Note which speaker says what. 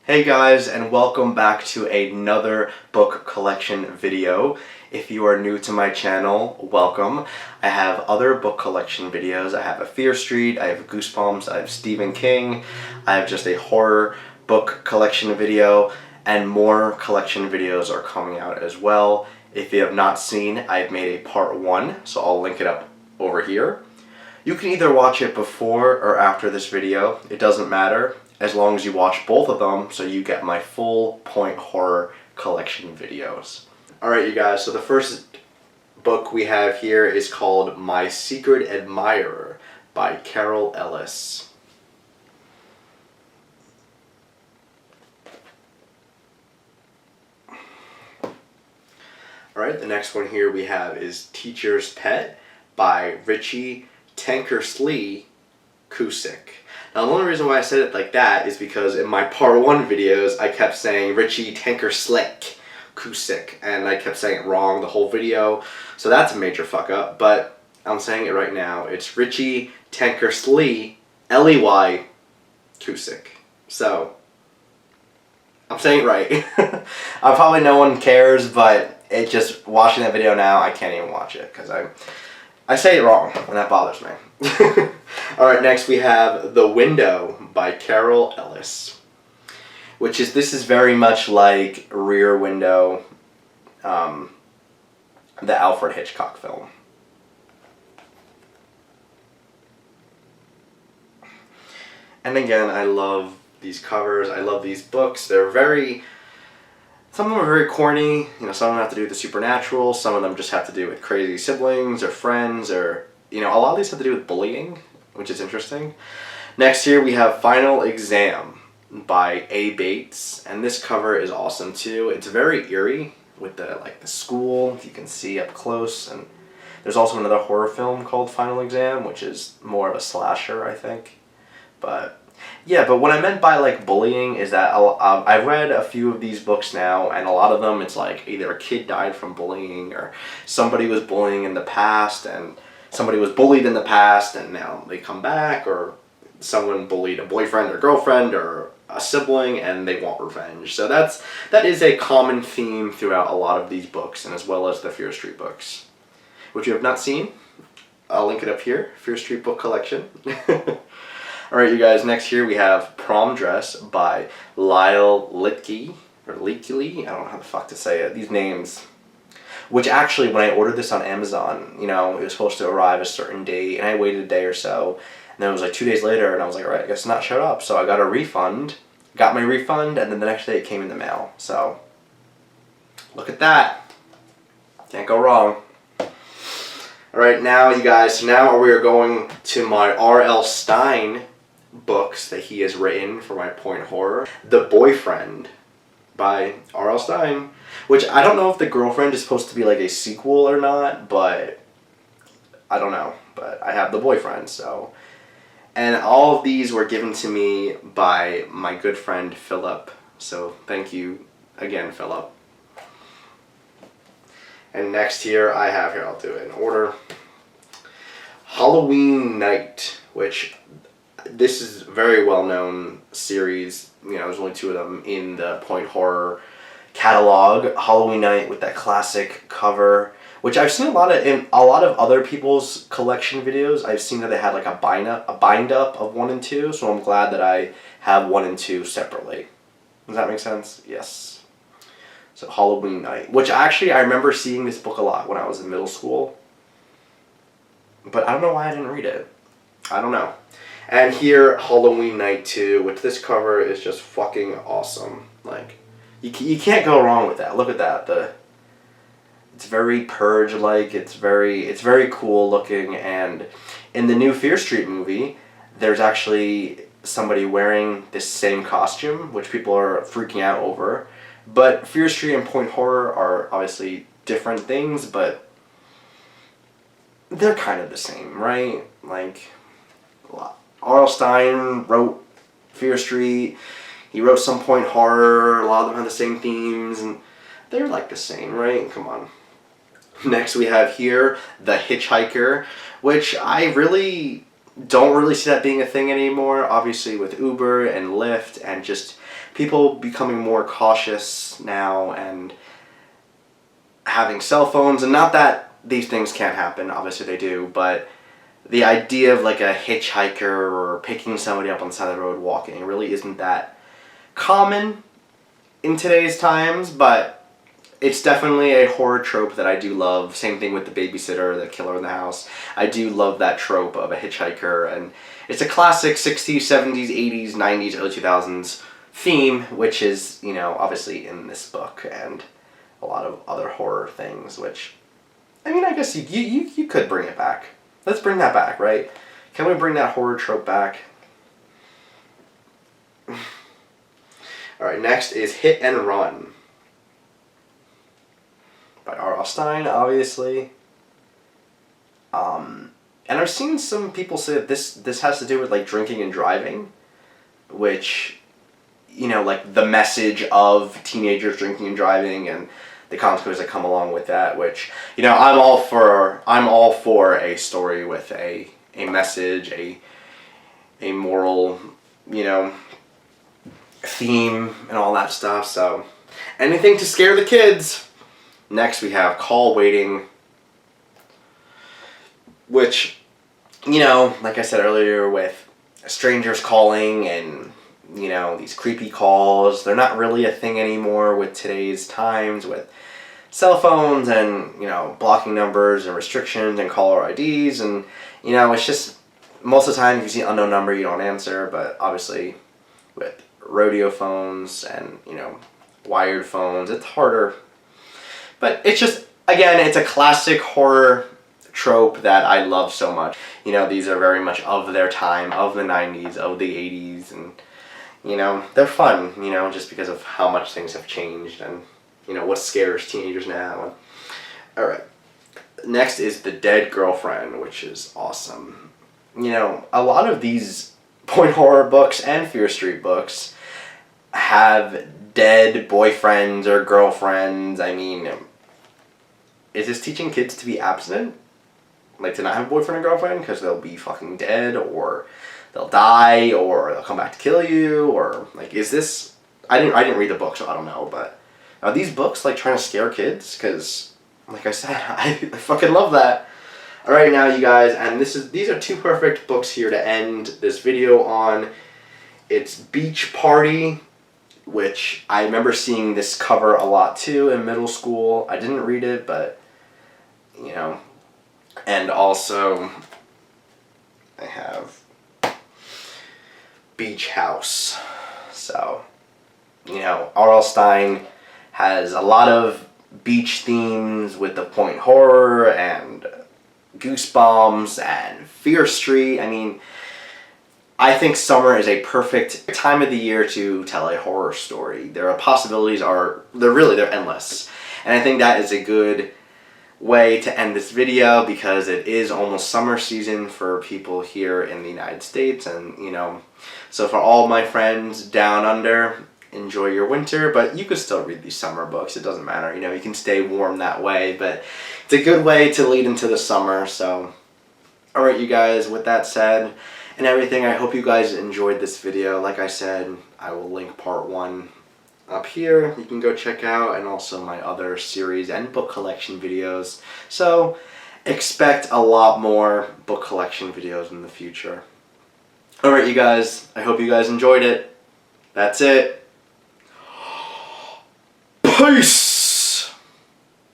Speaker 1: Hey guys, and welcome back to another book collection video. If you are new to my channel, welcome. I have other book collection videos. I have a Fear Street, I have Goosebumps, I have Stephen King, I have just a horror book collection video, and more collection videos are coming out as well. If you have not seen, I've made a part 1, so I'll link it up over here. You can either watch it before or after this video, it doesn't matter, as long as you watch both of them so you get my full point horror collection videos. Alright you guys, so the first book we have here is called My Secret Admirer by Carol Ellis. Alright, the next one here we have is Teacher's Pet by Richie Tankersley Cusick. Now the only reason why I said it like that is because in my part 1 videos I kept saying Richie Tankerslick Cusick and I kept saying it wrong the whole video, so that's a major fuck up, but I'm saying it right now. It's Richie Tankersley Ley Cusick. So I'm saying it right. Probably no one cares, but it just watching that video now I can't even watch it because I say it wrong and that bothers me. Alright, next we have The Window by Carol Ellis, this is very much like Rear Window, the Alfred Hitchcock film. And again, I love these covers, I love these books. Some of them are very corny, some of them have to do with the supernatural, some of them just have to do with crazy siblings or friends, or, a lot of these have to do with bullying, which is interesting. Next here we have Final Exam by A. Bates, and this cover is awesome too. It's very eerie with the school, if you can see up close, and there's also another horror film called Final Exam, which is more of a slasher, I think. But yeah, but what I meant by bullying is that I've read a few of these books now, and a lot of them it's either a kid died from bullying or somebody was bullying in the past and somebody was bullied in the past and now they come back, or someone bullied a boyfriend or girlfriend or a sibling and they want revenge. So that is a common theme throughout a lot of these books, and as well as the Fear Street books, which you have not seen. I'll link it up here, Fear Street book collection. Alright you guys, next here we have Prom Dress by Lyle Litke, or Leakley, I don't know how the fuck to say it, these names. Which actually, when I ordered this on Amazon, it was supposed to arrive a certain date, and I waited a day or so, and then it was 2 days later, and I was like, alright, I guess it's not showed up, so I got a refund, got my refund, and then the next day it came in the mail, so look at that, can't go wrong. Alright, now you guys, so now we are going to my R.L. Stine books that he has written for my point horror. The Boyfriend by R.L. Stine, which I don't know if The Girlfriend is supposed to be a sequel or not, but I don't know, but I have The Boyfriend, so. And all of these were given to me by my good friend Philip, so thank you again, Philip. And next here I have, I'll do it in order, Halloween Night, which this is a very well-known series. There's only 2 of them in the point horror catalog. Halloween Night with that classic cover, which I've seen in a lot of other people's collection videos. I've seen that they had a bind up of 1 and 2, so I'm glad that I have 1 and 2 separately. Does that make sense? Yes. So Halloween Night, which actually I remember seeing this book a lot when I was in middle school, but I don't know why I didn't read it. I don't know. And here, Halloween Night 2, which this cover is just fucking awesome. You can't go wrong with that. Look at that. It's very Purge-like. It's very cool looking. And in the new Fear Street movie, there's actually somebody wearing this same costume, which people are freaking out over. But Fear Street and point horror are obviously different things, but they're kind of the same, right? R.L. Stine wrote Fear Street, he wrote some point horror, a lot of them have the same themes, and they're the same, right? Come on. Next we have here The Hitchhiker, which I don't really see that being a thing anymore, obviously with Uber and Lyft and just people becoming more cautious now and having cell phones, and not that these things can't happen, obviously they do, but the idea of like a hitchhiker or picking somebody up on the side of the road walking really isn't that common in today's times, but it's definitely a horror trope that I do love. Same thing with the babysitter, the killer in the house. I do love that trope of a hitchhiker, and it's a classic 60s, 70s, 80s, 90s, early 2000s theme, which is, you know, obviously in this book and a lot of other horror things, which, I mean, I guess you could bring it back. Let's bring that back, right? Can we bring that horror trope back? Alright, next is Hit and Run by R.L. Stine, obviously. And I've seen some people say that this has to do with like drinking and driving, which, you know, like the message of teenagers drinking and driving and the consequences that come along with that, which, you know, I'm all for a story with a message, a moral, you know, theme and all that stuff. So anything to scare the kids. Next we have Call Waiting, which, you know, like I said earlier, with strangers calling and, you know, these creepy calls, they're not really a thing anymore with today's times, with cell phones and, you know, blocking numbers and restrictions and caller IDs, and, you know, it's just, most of the time if you see an unknown number you don't answer, but obviously with rodeo phones and, you know, wired phones, it's harder. But it's just, again, it's a classic horror trope that I love so much. You know, these are very much of their time, of the 90s, of the 80s, and, you know, they're fun, you know, just because of how much things have changed and, you know, what scares teenagers now. Alright, next is The Dead Girlfriend, which is awesome. You know, a lot of these point horror books and Fear Street books have dead boyfriends or girlfriends. I mean, is this teaching kids to be abstinent? Like, to not have a boyfriend or girlfriend because they'll be fucking dead, or they'll die, or they'll come back to kill you, or, like, is this... I didn't read the book, so I don't know, but are these books, like, trying to scare kids? Because, like I said, I fucking love that. Alright, now, you guys, and these are two perfect books here to end this video on. It's Beach Party, which I remember seeing this cover a lot, too, in middle school. I didn't read it, but, you know... And also, I have Beach House. So, you know, R.L. Stine has a lot of beach themes with the point horror and Goosebumps and Fear Street. I mean, I think summer is a perfect time of the year to tell a horror story. Their possibilities they're endless. And I think that is a good way to end this video, because it is almost summer season for people here in the United States, and, you know, so for all my friends down under, enjoy your winter, but you could still read these summer books. It doesn't matter, you know, you can stay warm that way, but it's a good way to lead into the summer. So, alright, you guys, with that said and everything, I hope you guys enjoyed this video. Like I said, I will link part 1 up here, you can go check out, and also my other series and book collection videos. So expect a lot more book collection videos in the future. Alright, you guys, I hope you guys enjoyed it. That's it.